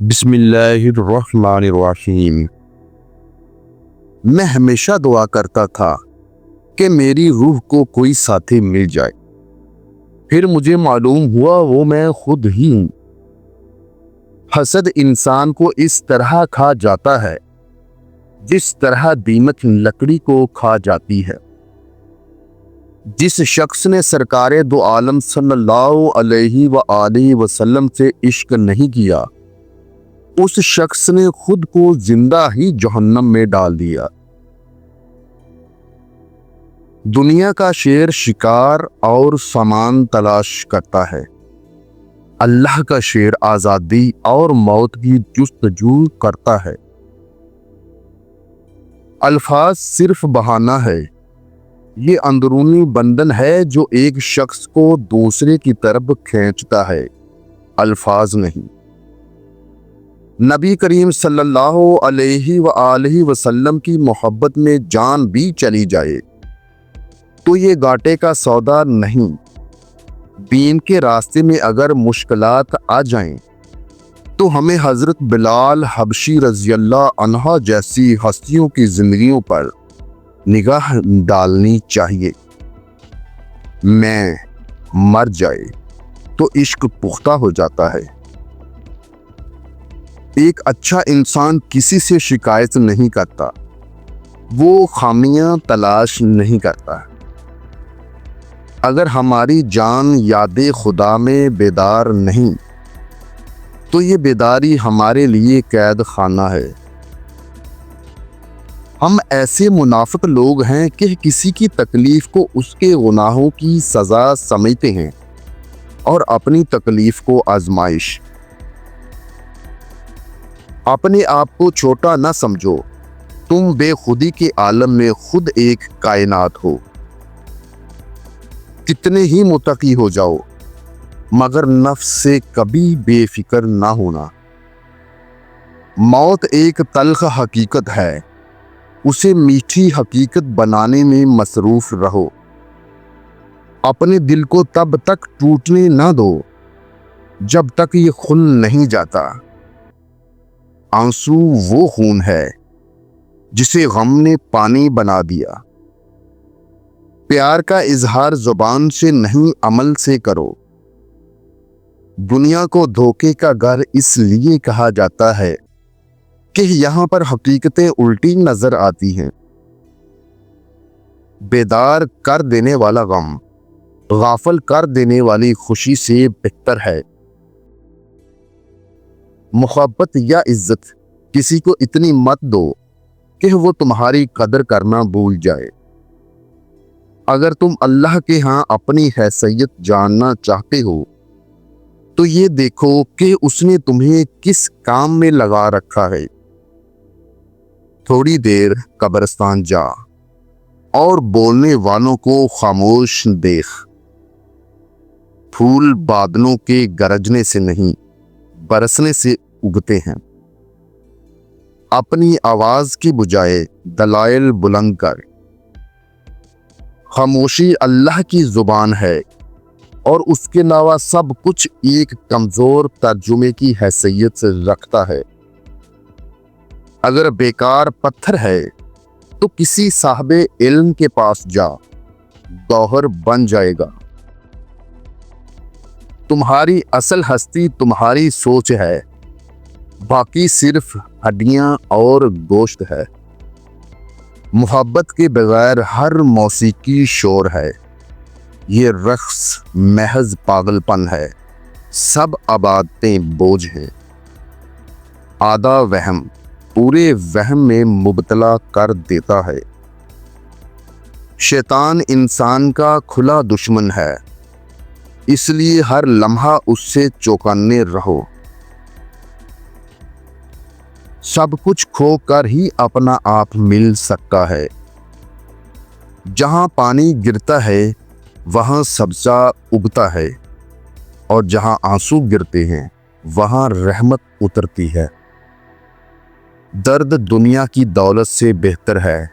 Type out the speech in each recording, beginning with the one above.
بسم اللہ الرحمن الرحیم۔ میں ہمیشہ دعا کرتا تھا کہ میری روح کو کوئی ساتھی مل جائے، پھر مجھے معلوم ہوا وہ میں خود ہی ہوں۔ حسد انسان کو اس طرح کھا جاتا ہے جس طرح دیمک لکڑی کو کھا جاتی ہے۔ جس شخص نے سرکار دو عالم صلی اللہ علیہ وآلہ وسلم سے عشق نہیں کیا، اس شخص نے خود کو زندہ ہی جہنم میں ڈال دیا۔ دنیا کا شیر شکار اور سامان تلاش کرتا ہے، اللہ کا شیر آزادی اور موت کی جستجو کرتا ہے۔ الفاظ صرف بہانہ ہے، یہ اندرونی بندھن ہے جو ایک شخص کو دوسرے کی طرف کھینچتا ہے، الفاظ نہیں۔ نبی کریم صلی اللہ علیہ وآلہ وسلم کی محبت میں جان بھی چلی جائے تو یہ گھاٹے کا سودا نہیں۔ دین کے راستے میں اگر مشکلات آ جائیں تو ہمیں حضرت بلال حبشی رضی اللہ عنہ جیسی ہستیوں کی زندگیوں پر نگاہ ڈالنی چاہیے۔ میں مر جائے تو عشق پختہ ہو جاتا ہے۔ ایک اچھا انسان کسی سے شکایت نہیں کرتا، وہ خامیاں تلاش نہیں کرتا۔ اگر ہماری جان یاد خدا میں بیدار نہیں تو یہ بیداری ہمارے لیے قید خانہ ہے۔ ہم ایسے منافق لوگ ہیں کہ کسی کی تکلیف کو اس کے گناہوں کی سزا سمجھتے ہیں اور اپنی تکلیف کو آزمائش۔ اپنے آپ کو چھوٹا نہ سمجھو، تم بے خودی کے عالم میں خود ایک کائنات ہو۔ کتنے ہی متقی ہو جاؤ مگر نفس سے کبھی بے فکر نہ ہونا۔ موت ایک تلخ حقیقت ہے، اسے میٹھی حقیقت بنانے میں مصروف رہو۔ اپنے دل کو تب تک ٹوٹنے نہ دو جب تک یہ خون نہیں جاتا۔ آنسو وہ خون ہے جسے غم نے پانی بنا دیا۔ پیار کا اظہار زبان سے نہیں عمل سے کرو۔ دنیا کو دھوکے کا گھر اس لیے کہا جاتا ہے کہ یہاں پر حقیقتیں الٹی نظر آتی ہیں۔ بیدار کر دینے والا غم غافل کر دینے والی خوشی سے بہتر ہے۔ محبت یا عزت کسی کو اتنی مت دو کہ وہ تمہاری قدر کرنا بھول جائے۔ اگر تم اللہ کے ہاں اپنی حیثیت جاننا چاہتے ہو تو یہ دیکھو کہ اس نے تمہیں کس کام میں لگا رکھا ہے۔ تھوڑی دیر قبرستان جا اور بولنے والوں کو خاموش دیکھ۔ پھول بادلوں کے گرجنے سے نہیں برسنے سے اگتے ہیں۔ اپنی آواز کی بجائے دلائل بلند کر۔ خاموشی اللہ کی زبان ہے اور اس کے علاوہ سب کچھ ایک کمزور ترجمے کی حیثیت سے رکھتا ہے۔ اگر بیکار پتھر ہے تو کسی صاحب علم کے پاس جا، گوہر بن جائے گا۔ تمہاری اصل ہستی تمہاری سوچ ہے، باقی صرف ہڈیاں اور گوشت ہے۔ محبت کے بغیر ہر موسیقی شور ہے، یہ رقص محض پاگل پن ہے، سب عبادتیں بوجھ ہیں۔ آدھا وہم پورے وہم میں مبتلا کر دیتا ہے۔ شیطان انسان کا کھلا دشمن ہے، اس لیے ہر لمحہ اس سے چوکانے رہو۔ سب کچھ کھو کر ہی اپنا آپ مل سکتا ہے۔ جہاں پانی گرتا ہے وہاں سبزہ اگتا ہے، اور جہاں آنسو گرتے ہیں وہاں رحمت اترتی ہے۔ درد دنیا کی دولت سے بہتر ہے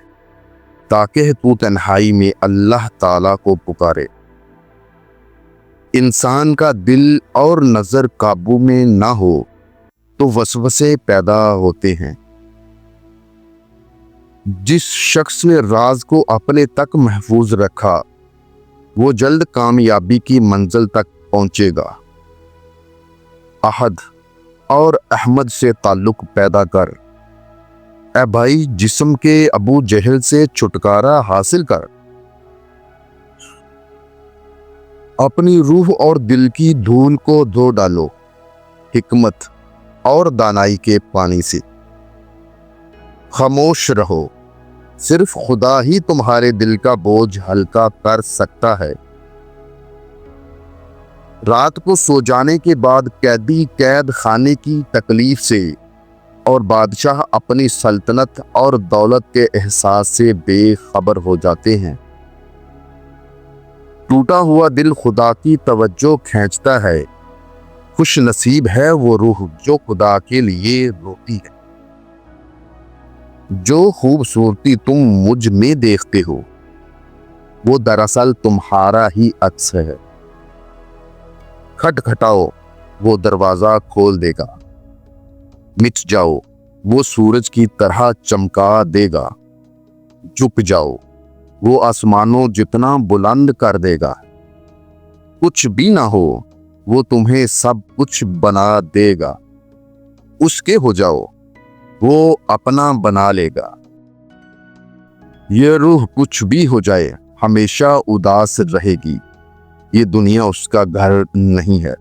تاکہ تو تنہائی میں اللہ تعالیٰ کو پکارے۔ انسان کا دل اور نظر قابو میں نہ ہو تو وسوسے پیدا ہوتے ہیں۔ جس شخص نے راز کو اپنے تک محفوظ رکھا وہ جلد کامیابی کی منزل تک پہنچے گا۔ احد اور احمد سے تعلق پیدا کر، اے بھائی جسم کے ابو جہل سے چھٹکارا حاصل کر۔ اپنی روح اور دل کی دھول کو دھو ڈالو حکمت اور دانائی کے پانی سے۔ خاموش رہو، صرف خدا ہی تمہارے دل کا بوجھ ہلکا کر سکتا ہے۔ رات کو سو جانے کے بعد قیدی قید خانے کی تکلیف سے اور بادشاہ اپنی سلطنت اور دولت کے احساس سے بے خبر ہو جاتے ہیں۔ ٹوٹا ہوا دل خدا کی توجہ کھینچتا ہے۔ خوش نصیب ہے وہ روح جو خدا کے لیے روتی ہے۔ جو خوبصورتی تم مجھ میں دیکھتے ہو وہ دراصل تمہارا ہی عکس ہے۔ کھٹکھٹاؤ، وہ دروازہ کھول دے گا۔ مٹ جاؤ، وہ سورج کی طرح چمکا دے گا۔ جھک جاؤ، وہ آسمانوں جتنا بلند کر دے گا۔ کچھ بھی نہ ہو، وہ تمہیں سب کچھ بنا دے گا۔ اس کے ہو جاؤ، وہ اپنا بنا لے گا۔ یہ روح کچھ بھی ہو جائے ہمیشہ اداس رہے گی۔ یہ دنیا اس کا گھر نہیں ہے۔